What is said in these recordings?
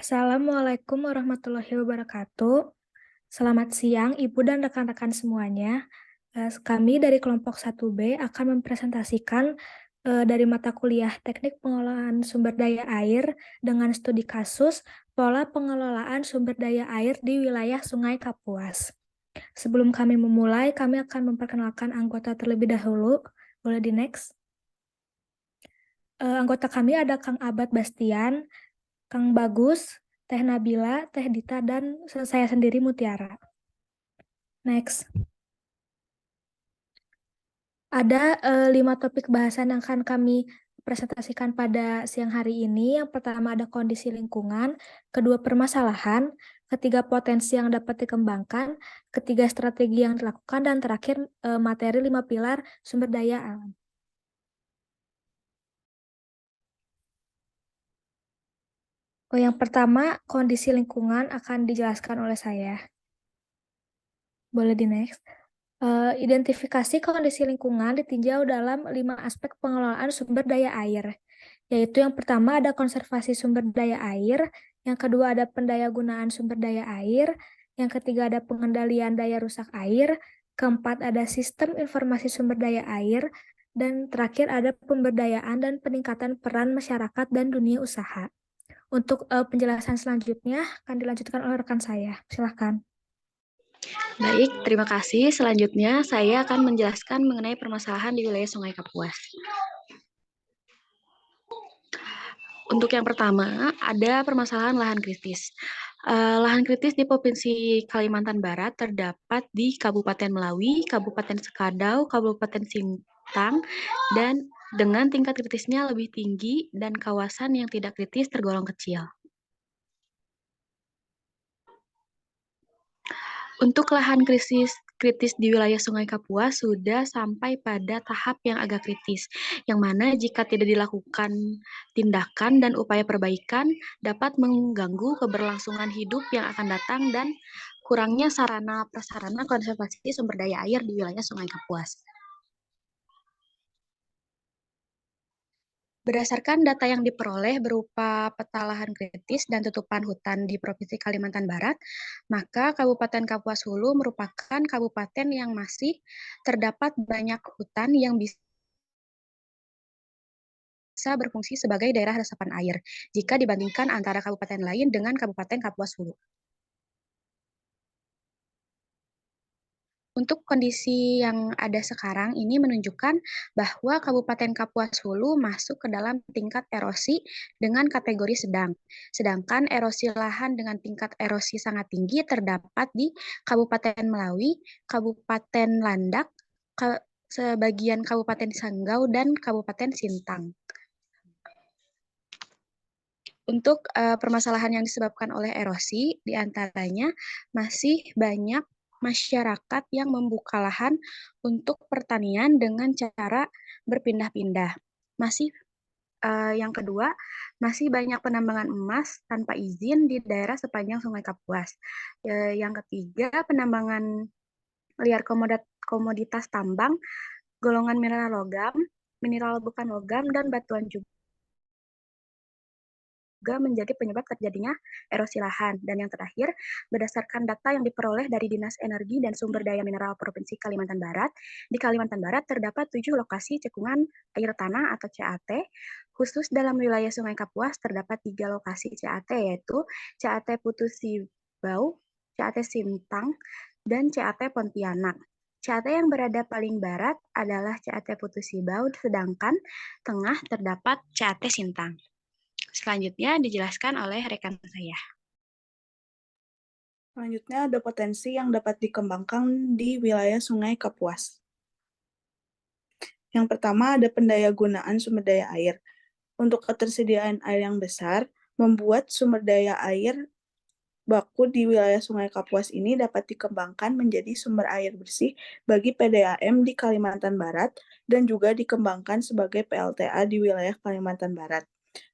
Assalamualaikum warahmatullahi wabarakatuh. Selamat siang, Ibu dan rekan-rekan semuanya. Kami dari kelompok 1B akan mempresentasikan dari mata kuliah Teknik Pengelolaan Sumber Daya Air dengan studi kasus pola pengelolaan sumber daya air di wilayah Sungai Kapuas. Sebelum kami memulai, kami akan memperkenalkan anggota terlebih dahulu. Boleh di next. Anggota kami ada Kang Abad Bastian, Kang Bagus, Teh Nabila, Teh Dita, dan saya sendiri Mutiara. Next. Ada 5 topik bahasan yang akan kami presentasikan pada siang hari ini. Yang pertama ada kondisi lingkungan, kedua permasalahan, ketiga potensi yang dapat dikembangkan, ketiga strategi yang dilakukan, dan terakhir materi 5 pilar sumber daya alam. Yang pertama, kondisi lingkungan akan dijelaskan oleh saya. Boleh di next. Identifikasi kondisi lingkungan ditinjau dalam 5 aspek pengelolaan sumber daya air, yaitu yang pertama ada konservasi sumber daya air, yang kedua ada pendayagunaan sumber daya air, yang ketiga ada pengendalian daya rusak air, keempat ada sistem informasi sumber daya air, dan terakhir ada pemberdayaan dan peningkatan peran masyarakat dan dunia usaha. Untuk penjelasan selanjutnya akan dilanjutkan oleh rekan saya. Silahkan. Baik, terima kasih. Selanjutnya, saya akan menjelaskan mengenai permasalahan di wilayah Sungai Kapuas. Untuk yang pertama, ada permasalahan lahan kritis. Lahan kritis di Provinsi Kalimantan Barat terdapat di Kabupaten Melawi, Kabupaten Sekadau, Kabupaten Sintang, dan dengan tingkat kritisnya lebih tinggi dan kawasan yang tidak kritis tergolong kecil. Untuk lahan kritis di wilayah Sungai Kapuas sudah sampai pada tahap yang agak kritis, yang mana jika tidak dilakukan tindakan dan upaya perbaikan dapat mengganggu keberlangsungan hidup yang akan datang dan kurangnya sarana prasarana konservasi sumber daya air di wilayah Sungai Kapuas. Berdasarkan data yang diperoleh berupa peta lahan kritis dan tutupan hutan di Provinsi Kalimantan Barat, maka Kabupaten Kapuas Hulu merupakan kabupaten yang masih terdapat banyak hutan yang bisa berfungsi sebagai daerah resapan air jika dibandingkan antara kabupaten lain dengan Kabupaten Kapuas Hulu. Untuk kondisi yang ada sekarang ini menunjukkan bahwa Kabupaten Kapuas Hulu masuk ke dalam tingkat erosi dengan kategori sedang. Sedangkan erosi lahan dengan tingkat erosi sangat tinggi terdapat di Kabupaten Melawi, Kabupaten Landak, sebagian Kabupaten Sanggau, dan Kabupaten Sintang. Untuk permasalahan yang disebabkan oleh erosi, diantaranya masih banyak masyarakat yang membuka lahan untuk pertanian dengan cara berpindah-pindah. Yang kedua, masih banyak penambangan emas tanpa izin di daerah sepanjang Sungai Kapuas. Yang ketiga, penambangan liar komoditas tambang, golongan mineral logam, mineral bukan logam, dan batuan juga menjadi penyebab terjadinya erosi lahan. Dan yang terakhir, berdasarkan data yang diperoleh dari Dinas Energi dan Sumber Daya Mineral Provinsi Kalimantan Barat, di Kalimantan Barat terdapat 7 lokasi cekungan air tanah atau CAT. Khusus dalam wilayah Sungai Kapuas terdapat 3 lokasi CAT, yaitu CAT Putu Sibau, CAT Sintang, dan CAT Pontianak. CAT yang berada paling barat adalah CAT Putu Sibau, sedangkan tengah terdapat CAT Sintang. Selanjutnya dijelaskan oleh rekan saya. Selanjutnya ada potensi yang dapat dikembangkan di wilayah Sungai Kapuas. Yang pertama ada pendayagunaan sumber daya air. Untuk ketersediaan air yang besar, membuat sumber daya air baku di wilayah Sungai Kapuas ini dapat dikembangkan menjadi sumber air bersih bagi PDAM di Kalimantan Barat dan juga dikembangkan sebagai PLTA di wilayah Kalimantan Barat.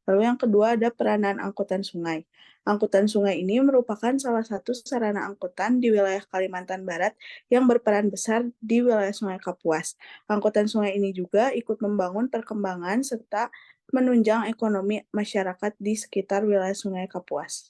Lalu yang kedua ada peranan angkutan sungai. Angkutan sungai ini merupakan salah satu sarana angkutan di wilayah Kalimantan Barat yang berperan besar di wilayah Sungai Kapuas. Angkutan sungai ini juga ikut membangun perkembangan serta menunjang ekonomi masyarakat di sekitar wilayah Sungai Kapuas.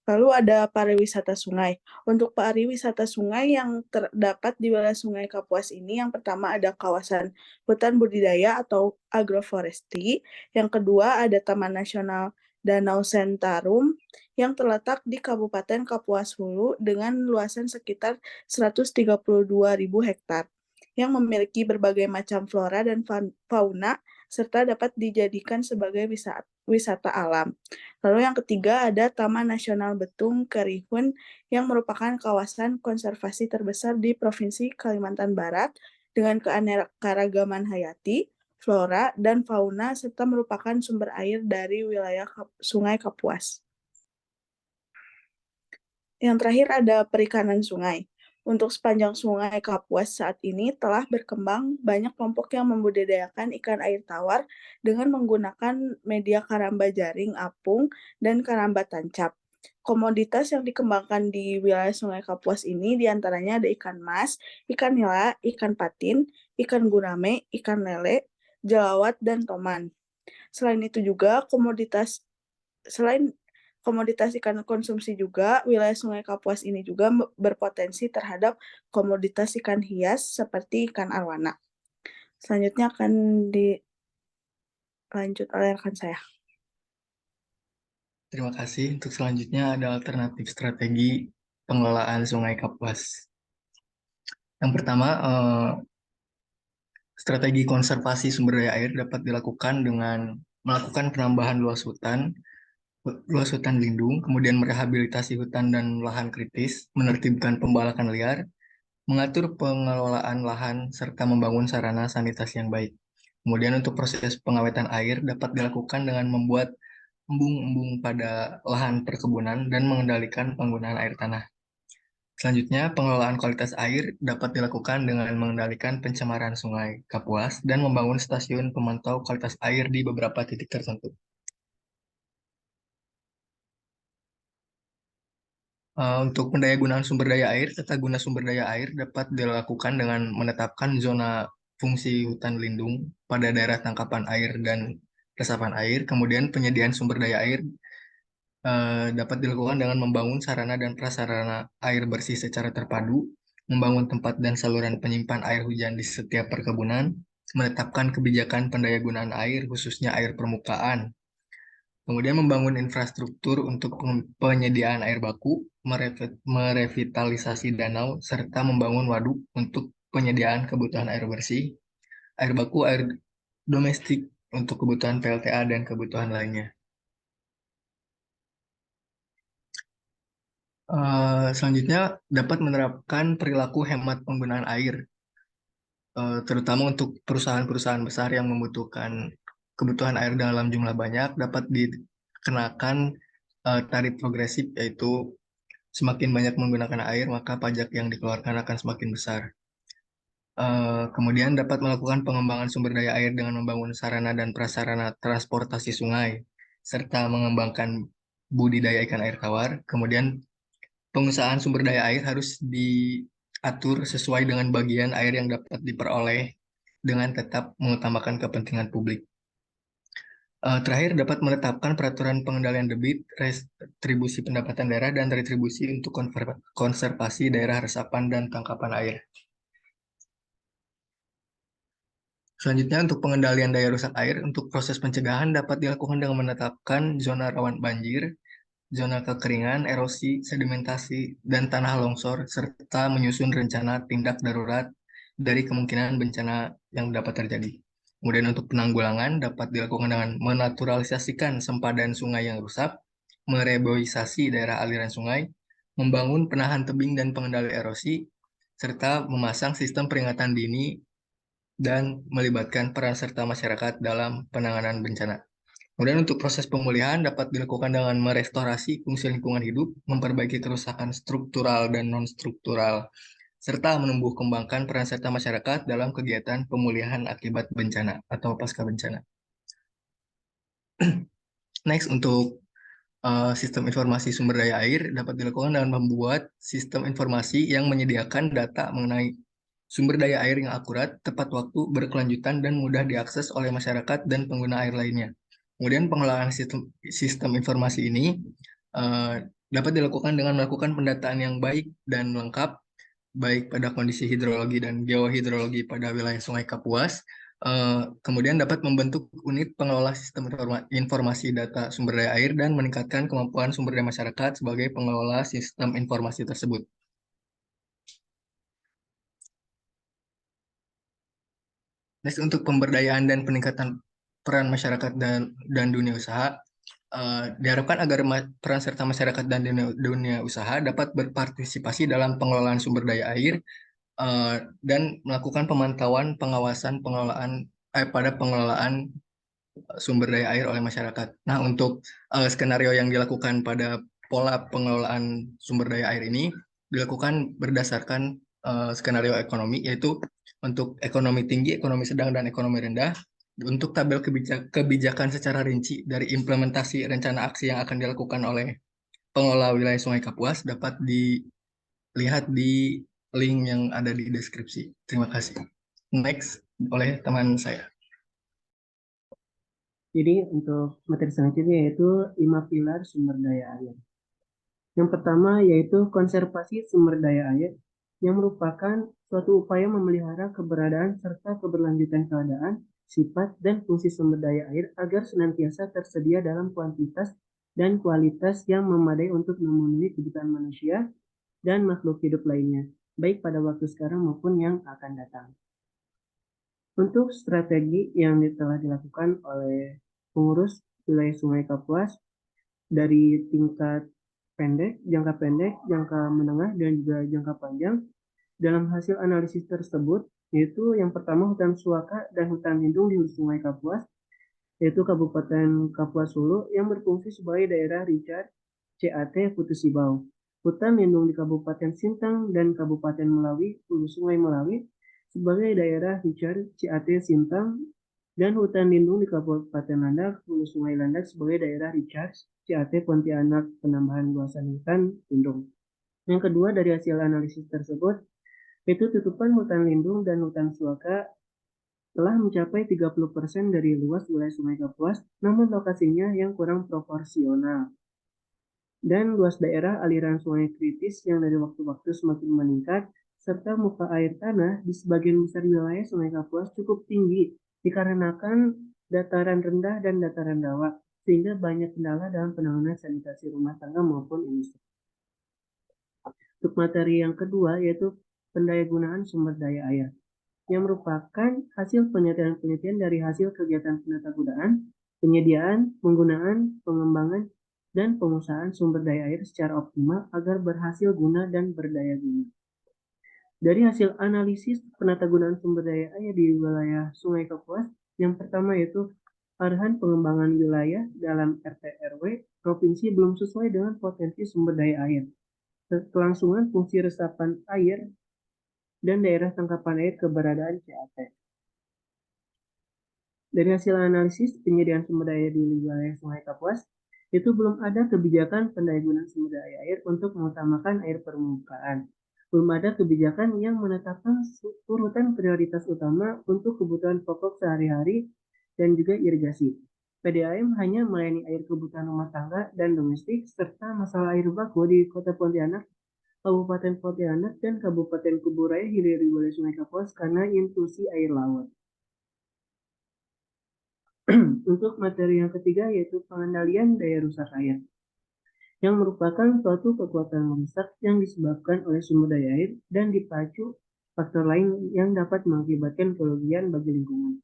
Lalu ada pariwisata sungai. Untuk pariwisata sungai yang terdapat di wilayah Sungai Kapuas ini, yang pertama ada kawasan hutan budidaya atau agroforestry, yang kedua ada Taman Nasional Danau Sentarum yang terletak di Kabupaten Kapuas Hulu dengan luasan sekitar 132.000 hektar yang memiliki berbagai macam flora dan fauna serta dapat dijadikan sebagai wisata alam. Lalu yang ketiga ada Taman Nasional Betung Kerihun yang merupakan kawasan konservasi terbesar di Provinsi Kalimantan Barat dengan keanekaragaman hayati, flora, dan fauna serta merupakan sumber air dari wilayah Sungai Kapuas. Yang terakhir ada perikanan sungai. Untuk sepanjang Sungai Kapuas saat ini telah berkembang banyak kelompok yang membudidayakan ikan air tawar dengan menggunakan media karamba jaring apung dan karamba tancap. Komoditas yang dikembangkan di wilayah Sungai Kapuas ini diantaranya ada ikan mas, ikan nila, ikan patin, ikan gurame, ikan lele, jelawat, dan toman. Selain komoditas ikan konsumsi juga, wilayah Sungai Kapuas ini juga berpotensi terhadap komoditas ikan hias seperti ikan arwana. Selanjutnya akan dilanjut oleh rekan saya. Terima kasih. Untuk selanjutnya ada alternatif strategi pengelolaan Sungai Kapuas. Yang pertama, strategi konservasi sumber daya air dapat dilakukan dengan melakukan penambahan luas hutan lindung, kemudian merehabilitasi hutan dan lahan kritis, menertibkan pembalakan liar, mengatur pengelolaan lahan, serta membangun sarana sanitasi yang baik. Kemudian untuk proses pengawetan air dapat dilakukan dengan membuat embung-embung pada lahan perkebunan dan mengendalikan penggunaan air tanah. Selanjutnya, pengelolaan kualitas air dapat dilakukan dengan mengendalikan pencemaran Sungai Kapuas dan membangun stasiun pemantau kualitas air di beberapa titik tertentu. Untuk pendayagunaan sumber daya air, tata guna sumber daya air dapat dilakukan dengan menetapkan zona fungsi hutan lindung pada daerah tangkapan air dan resapan air. Kemudian penyediaan sumber daya air dapat dilakukan dengan membangun sarana dan prasarana air bersih secara terpadu, membangun tempat dan saluran penyimpan air hujan di setiap perkebunan, menetapkan kebijakan pendayagunaan air, khususnya air permukaan. Kemudian membangun infrastruktur untuk penyediaan air baku, merevitalisasi danau, serta membangun waduk untuk penyediaan kebutuhan air bersih, air baku, air domestik untuk kebutuhan PLTA dan kebutuhan lainnya. Selanjutnya dapat menerapkan perilaku hemat penggunaan air, terutama untuk perusahaan-perusahaan besar yang membutuhkan kebutuhan air dalam jumlah banyak, dapat dikenakan tarif progresif, yaitu semakin banyak menggunakan air maka pajak yang dikeluarkan akan semakin besar. Kemudian dapat melakukan pengembangan sumber daya air dengan membangun sarana dan prasarana transportasi sungai serta mengembangkan budidaya ikan air tawar. Kemudian pengusahaan sumber daya air harus diatur sesuai dengan bagian air yang dapat diperoleh dengan tetap mengutamakan kepentingan publik. Terakhir, dapat menetapkan peraturan pengendalian debit, retribusi pendapatan daerah, dan retribusi untuk konservasi daerah resapan dan tangkapan air. Selanjutnya, untuk pengendalian daya rusak air, untuk proses pencegahan dapat dilakukan dengan menetapkan zona rawan banjir, zona kekeringan, erosi, sedimentasi, dan tanah longsor, serta menyusun rencana tindak darurat dari kemungkinan bencana yang dapat terjadi. Kemudian untuk penanggulangan dapat dilakukan dengan menaturalisasikan sempadan sungai yang rusak, mereboisasi daerah aliran sungai, membangun penahan tebing dan pengendali erosi, serta memasang sistem peringatan dini dan melibatkan peran serta masyarakat dalam penanganan bencana. Kemudian untuk proses pemulihan dapat dilakukan dengan merestorasi fungsi lingkungan hidup, memperbaiki kerusakan struktural dan non-struktural, serta menumbuh kembangkan peran serta masyarakat dalam kegiatan pemulihan akibat bencana atau pasca bencana. Next, untuk sistem informasi sumber daya air dapat dilakukan dengan membuat sistem informasi yang menyediakan data mengenai sumber daya air yang akurat, tepat waktu, berkelanjutan, dan mudah diakses oleh masyarakat dan pengguna air lainnya. Kemudian pengelolaan sistem informasi ini dapat dilakukan dengan melakukan pendataan yang baik dan lengkap, baik pada kondisi hidrologi dan geohidrologi pada wilayah Sungai Kapuas. Kemudian dapat membentuk unit pengelola sistem informasi data sumber daya air dan meningkatkan kemampuan sumber daya masyarakat sebagai pengelola sistem informasi tersebut. Next, untuk pemberdayaan dan peningkatan peran masyarakat dan dunia usaha, diharapkan agar peran serta masyarakat dan dunia usaha dapat berpartisipasi dalam pengelolaan sumber daya air dan melakukan pemantauan pengawasan pada pengelolaan sumber daya air oleh masyarakat. Nah, untuk skenario yang dilakukan pada pola pengelolaan sumber daya air ini dilakukan berdasarkan skenario ekonomi, yaitu untuk ekonomi tinggi, ekonomi sedang, dan ekonomi rendah. Untuk tabel kebijakan secara rinci dari implementasi rencana aksi yang akan dilakukan oleh pengelola wilayah Sungai Kapuas dapat dilihat di link yang ada di deskripsi. Terima kasih. Next, oleh teman saya. Jadi untuk materi selanjutnya yaitu 5 pilar sumber daya air. Yang pertama yaitu konservasi sumber daya air, yang merupakan suatu upaya memelihara keberadaan serta keberlanjutan keadaan, sifat, dan fungsi sumber daya air agar senantiasa tersedia dalam kuantitas dan kualitas yang memadai untuk memenuhi kebutuhan manusia dan makhluk hidup lainnya, baik pada waktu sekarang maupun yang akan datang. Untuk strategi yang telah dilakukan oleh pengurus wilayah Sungai Kapuas dari tingkat jangka pendek, jangka menengah, dan juga jangka panjang, dalam hasil analisis tersebut, yaitu yang pertama hutan suaka dan hutan lindung di hulu Sungai Kapuas, yaitu Kabupaten Kapuas Hulu yang berfungsi sebagai daerah Richard CAT Putusibau. Hutan lindung di Kabupaten Sintang dan Kabupaten Melawi, hulu Sungai Melawi, sebagai daerah Richard CAT Sintang, dan hutan lindung di Kabupaten Landak, hulu Sungai Landak sebagai daerah Richard CAT Pontianak, penambahan luasan hutan lindung. Yang kedua dari hasil analisis tersebut, itu tutupan hutan lindung dan hutan suaka telah mencapai 30% dari luas wilayah Sungai Kapuas, namun lokasinya yang kurang proporsional. Dan luas daerah aliran sungai kritis yang dari waktu-waktu semakin meningkat, serta muka air tanah di sebagian besar wilayah Sungai Kapuas cukup tinggi, dikarenakan dataran rendah dan dataran rawa, sehingga banyak kendala dalam penanganan sanitasi rumah tangga maupun industri. Untuk materi yang kedua yaitu pendayagunaan sumber daya air, yang merupakan hasil penelitian dari hasil kegiatan penatagunaan, penyediaan, penggunaan, pengembangan, dan pengusahaan sumber daya air secara optimal agar berhasil guna dan berdaya guna. Dari hasil analisis penatagunaan sumber daya air di wilayah Sungai Kapuas, yang pertama yaitu arahan pengembangan wilayah dalam RT RW provinsi belum sesuai dengan potensi sumber daya air, kelangsungan fungsi resapan air, dan daerah tangkapan air keberadaan CAT. Dari hasil analisis penyediaan sumber daya di wilayah Sungai Kapuas, itu belum ada kebijakan pendayagunaan sumber daya air untuk mengutamakan air permukaan. Belum ada kebijakan yang menetapkan urutan prioritas utama untuk kebutuhan pokok sehari-hari dan juga irigasi. PDAM hanya melayani air kebutuhan rumah tangga dan domestik, serta masalah air baku di Kota Pontianak, Kabupaten Pontianak, dan Kabupaten Kuburaya hilir di wilayah Sungai Kapuas karena intrusi air laut. Untuk materi yang ketiga yaitu pengendalian daya rusak air, yang merupakan suatu kekuatan merusak yang disebabkan oleh sumber daya air dan dipacu faktor lain yang dapat mengakibatkan kerugian bagi lingkungan.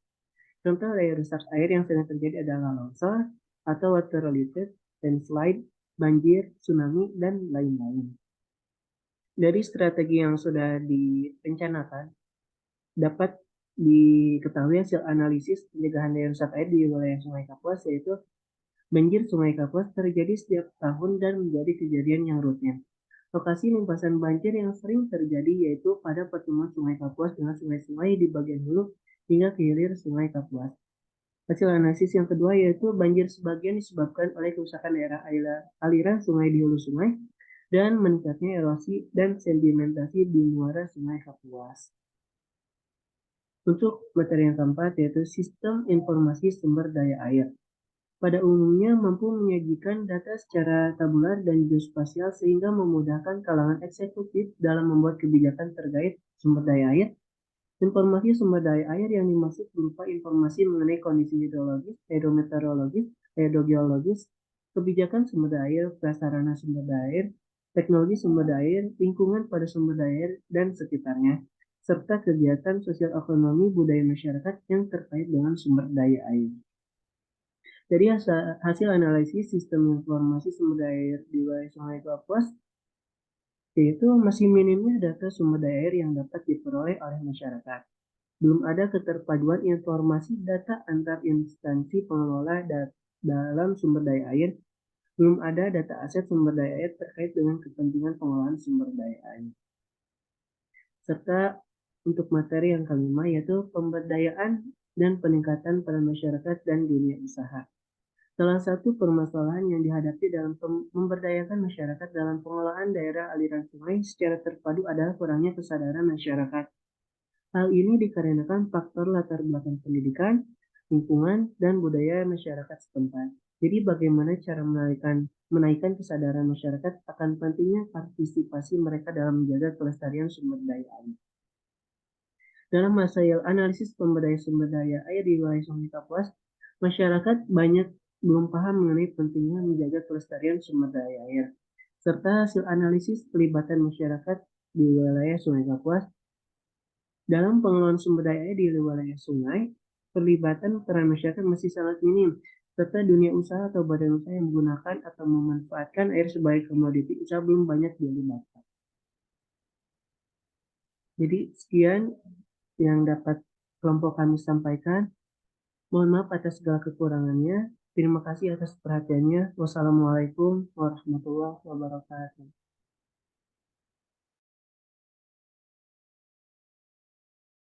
Contoh daya rusak air yang sering terjadi adalah longsor atau water related, landslide, banjir, tsunami, dan lain-lain. Dari strategi yang sudah direncanakan, dapat diketahui hasil analisis pencegahan daya rusak air di wilayah Sungai Kapuas, yaitu banjir Sungai Kapuas terjadi setiap tahun dan menjadi kejadian yang rutin. Lokasi limpasan banjir yang sering terjadi yaitu pada pertemuan Sungai Kapuas dengan sungai-sungai di bagian hulu hingga ke hilir Sungai Kapuas. Hasil analisis yang kedua yaitu banjir sebagian disebabkan oleh kerusakan daerah aliran sungai di hulu sungai dan meningkatnya erosi dan sedimentasi di muara Sungai Kapuas. Untuk materi yang keempat yaitu sistem informasi sumber daya air, pada umumnya mampu menyajikan data secara tabular dan geospasial sehingga memudahkan kalangan eksekutif dalam membuat kebijakan terkait sumber daya air. Informasi sumber daya air yang dimaksud berupa informasi mengenai kondisi hidrologis, hidrometeorologis, hidrogeologis, kebijakan sumber daya air, prasarana sumber daya air, teknologi sumber daya air, lingkungan pada sumber daya air, dan sekitarnya, serta kegiatan sosial ekonomi budaya masyarakat yang terkait dengan sumber daya air. Dari hasil analisis sistem informasi sumber daya air di wilayah Sungai Kapuas, yaitu masih minimnya data sumber daya air yang dapat diperoleh oleh masyarakat. Belum ada keterpaduan informasi data antar instansi pengelola dalam sumber daya air. Belum ada data aset sumber daya air terkait dengan kepentingan pengelolaan sumber daya air. Serta untuk materi yang kelima yaitu pemberdayaan dan peningkatan peran masyarakat dan dunia usaha. Salah satu permasalahan yang dihadapi dalam memberdayakan masyarakat dalam pengelolaan daerah aliran sungai secara terpadu adalah kurangnya kesadaran masyarakat. Hal ini dikarenakan faktor latar belakang pendidikan, lingkungan, dan budaya masyarakat setempat. Jadi bagaimana cara menaikkan kesadaran masyarakat akan pentingnya partisipasi mereka dalam menjaga kelestarian sumber daya air. Dalam hasil analisis pemberdayaan sumber daya air di wilayah Sungai Kapuas, masyarakat banyak belum paham mengenai pentingnya menjaga kelestarian sumber daya air, serta hasil analisis pelibatan masyarakat di wilayah Sungai Kapuas dalam pengelolaan sumber daya air di wilayah sungai, pelibatan peran masyarakat masih sangat minim, serta dunia usaha atau badan usaha yang menggunakan atau memanfaatkan air sebagai komoditi usaha belum banyak dilibatkan. Jadi sekian yang dapat kelompok kami sampaikan. Mohon maaf atas segala kekurangannya. Terima kasih atas perhatiannya. Wassalamualaikum warahmatullahi wabarakatuh.